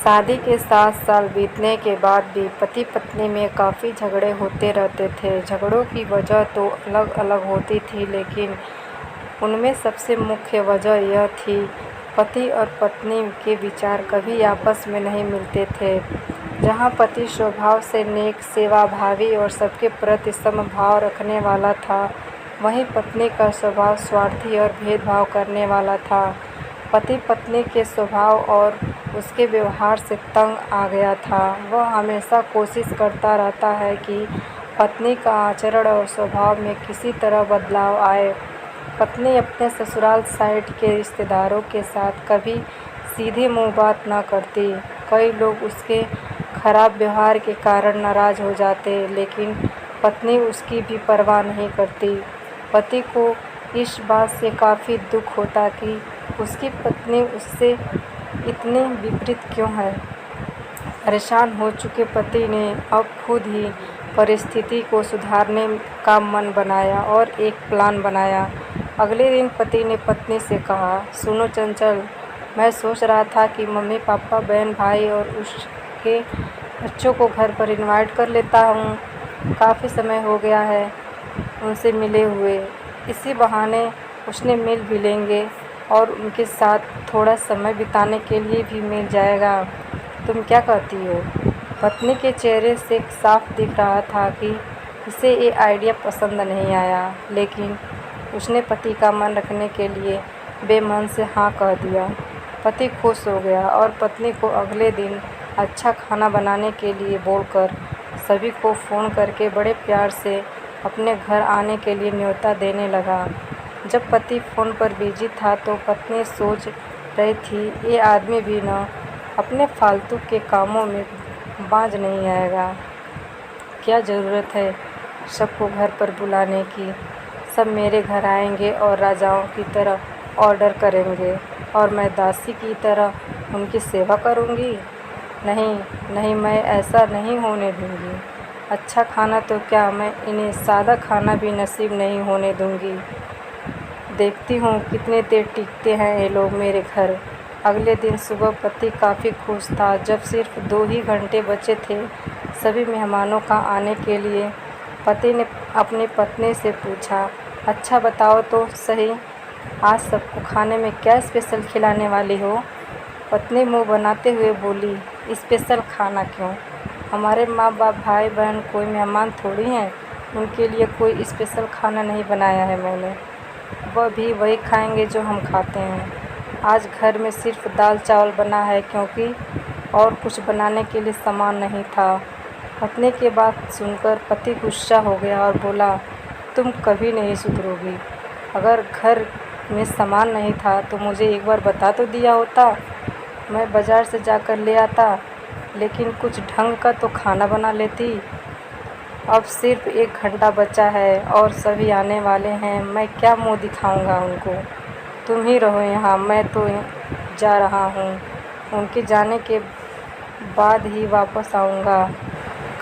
शादी के 7 साल बीतने के बाद भी पति पत्नी में काफ़ी झगड़े होते रहते थे। झगड़ों की वजह तो अलग अलग होती थी, लेकिन उनमें सबसे मुख्य वजह यह थी, पति और पत्नी के विचार कभी आपस में नहीं मिलते थे। जहाँ पति स्वभाव से नेक, सेवाभावी और सबके प्रति समभाव रखने वाला था, वहीं पत्नी का स्वभाव स्वार्थी और भेदभाव करने वाला था। पति पत्नी के स्वभाव और उसके व्यवहार से तंग आ गया था। वह हमेशा कोशिश करता रहता है कि पत्नी का आचरण और स्वभाव में किसी तरह बदलाव आए। पत्नी अपने ससुराल साइड के रिश्तेदारों के साथ कभी सीधे मुंह बात न करती। कई लोग उसके खराब व्यवहार के कारण नाराज हो जाते, लेकिन पत्नी उसकी भी परवाह नहीं करती। पति को इस बात से काफ़ी दुख होता कि उसकी पत्नी उससे इतनी विपरीत क्यों है। परेशान हो चुके पति ने अब खुद ही परिस्थिति को सुधारने का मन बनाया और एक प्लान बनाया। अगले दिन पति ने पत्नी से कहा, सुनो चंचल, मैं सोच रहा था कि मम्मी पापा, बहन भाई और उसके बच्चों को घर पर इनवाइट कर लेता हूँ। काफ़ी समय हो गया है उनसे मिले हुए। इसी बहाने उसने मिल भी लेंगे और उनके साथ थोड़ा समय बिताने के लिए भी मिल जाएगा। तुम क्या कहती हो? पत्नी के चेहरे से साफ दिख रहा था कि उसे ये आइडिया पसंद नहीं आया, लेकिन उसने पति का मन रखने के लिए बेमन से हाँ कह दिया। पति खुश हो गया और पत्नी को अगले दिन अच्छा खाना बनाने के लिए बोलकर सभी को फ़ोन करके बड़े प्यार से अपने घर आने के लिए न्योता देने लगा। जब पति फ़ोन पर बिजी था तो पत्नी सोच रही थी, ये आदमी भी न अपने फालतू के कामों में बाज नहीं आएगा। क्या ज़रूरत है सबको घर पर बुलाने की? सब मेरे घर आएंगे और राजाओं की तरह ऑर्डर करेंगे और मैं दासी की तरह उनकी सेवा करूंगी। नहीं नहीं, मैं ऐसा नहीं होने दूंगी। अच्छा खाना तो क्या, मैं इन्हें सादा खाना भी नसीब नहीं होने दूंगी। देखती हूँ कितने देर टिकते हैं ये लोग मेरे घर। अगले दिन सुबह पति काफ़ी खुश था। जब सिर्फ 2 ही घंटे बचे थे सभी मेहमानों का आने के लिए, पति ने अपनी पत्नी से पूछा, अच्छा बताओ तो सही, आज सबको खाने में क्या स्पेशल खिलाने वाली हो? पत्नी मुंह बनाते हुए बोली, स्पेशल खाना क्यों? हमारे माँ बाप, भाई बहन कोई मेहमान थोड़ी हैं, उनके लिए कोई स्पेशल खाना नहीं बनाया है मैंने। वह भी वही खाएंगे जो हम खाते हैं। आज घर में सिर्फ दाल चावल बना है, क्योंकि और कुछ बनाने के लिए सामान नहीं था। पत्नी की बात सुनकर पति गुस्सा हो गया और बोला, तुम कभी नहीं सुधरोगी। अगर घर में सामान नहीं था तो मुझे एक बार बता तो दिया होता, मैं बाज़ार से जाकर ले आता, लेकिन कुछ ढंग का तो खाना बना लेती। अब सिर्फ 1 घंटा बचा है और सभी आने वाले हैं, मैं क्या मुंह दिखाऊंगा उनको? तुम ही रहो यहाँ, मैं तो जा रहा हूँ, उनके जाने के बाद ही वापस आऊँगा।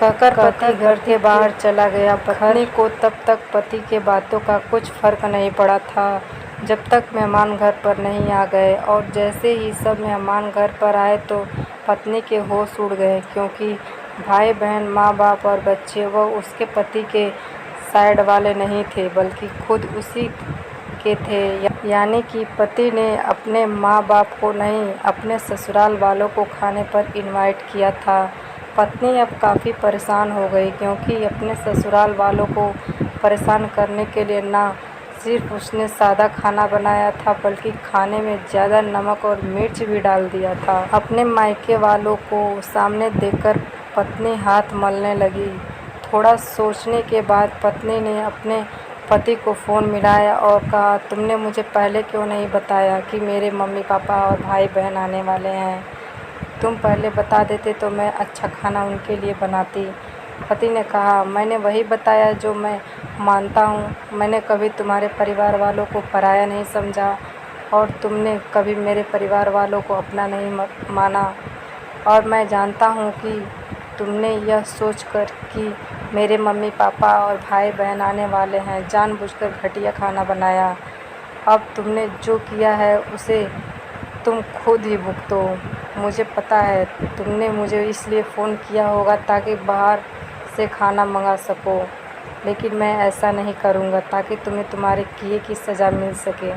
कहकर पति घर के बाहर चला गया। पत्नी को तब तक पति के बातों का कुछ फर्क नहीं पड़ा था, जब तक मेहमान घर पर नहीं आ गए। और जैसे ही सब मेहमान घर पर आए तो पत्नी के होश उड़ गए, क्योंकि भाई बहन, माँ बाप और बच्चे वह उसके पति के साइड वाले नहीं थे, बल्कि खुद उसी के थे। यानी कि पति ने अपने माँ बाप को नहीं, अपने ससुराल वालों को खाने पर इनवाइट किया था। पत्नी अब काफ़ी परेशान हो गई, क्योंकि अपने ससुराल वालों को परेशान करने के लिए ना सिर्फ उसने सादा खाना बनाया था, बल्कि खाने में ज़्यादा नमक और मिर्च भी डाल दिया था। अपने मायके वालों को सामने देखकर पत्नी हाथ मलने लगी। थोड़ा सोचने के बाद पत्नी ने अपने पति को फ़ोन मिलाया और कहा, तुमने मुझे पहले क्यों नहीं बताया कि मेरे मम्मी पापा और भाई बहन आने वाले हैं? तुम पहले बता देते तो मैं अच्छा खाना उनके लिए बनाती। पति ने कहा, मैंने वही बताया जो मैं मानता हूँ। मैंने कभी तुम्हारे परिवार वालों को पराया नहीं समझा और तुमने कभी मेरे परिवार वालों को अपना नहीं माना। और मैं जानता हूँ कि तुमने यह सोचकर कि मेरे मम्मी पापा और भाई बहन आने वाले हैं, जानबूझकर घटिया खाना बनाया। अब तुमने जो किया है उसे तुम खुद ही भुगतो। मुझे पता है तुमने मुझे इसलिए फ़ोन किया होगा ताकि बाहर से खाना मंगा सको, लेकिन मैं ऐसा नहीं करूँगा ताकि तुम्हें तुम्हारे किए की सज़ा मिल सके।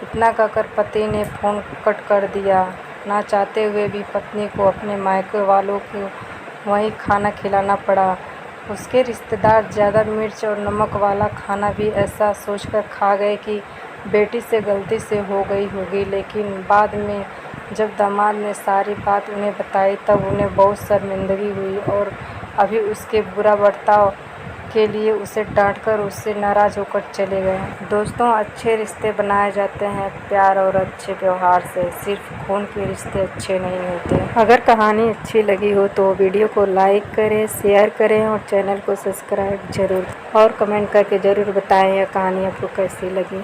इतना कहकर पति ने फ़ोन कट कर दिया। ना चाहते हुए भी पत्नी को अपने मायके वालों को वहीं खाना खिलाना पड़ा। उसके रिश्तेदार ज़्यादा मिर्च और नमक वाला खाना भी ऐसा सोचकर खा गए कि बेटी से गलती से हो गई होगी, लेकिन बाद में जब दामाद ने सारी बात उन्हें बताई तब उन्हें बहुत शर्मिंदगी हुई और अभी उसके बुरा बर्ताव के लिए उसे डांटकर उससे नाराज़ होकर चले गए। दोस्तों, अच्छे रिश्ते बनाए जाते हैं प्यार और अच्छे व्यवहार से, सिर्फ खून के रिश्ते अच्छे नहीं होते। अगर कहानी अच्छी लगी हो तो वीडियो को लाइक करें, शेयर करें और चैनल को सब्सक्राइब जरूर और कमेंट करके ज़रूर बताएं यह कहानी आपको कैसी लगी।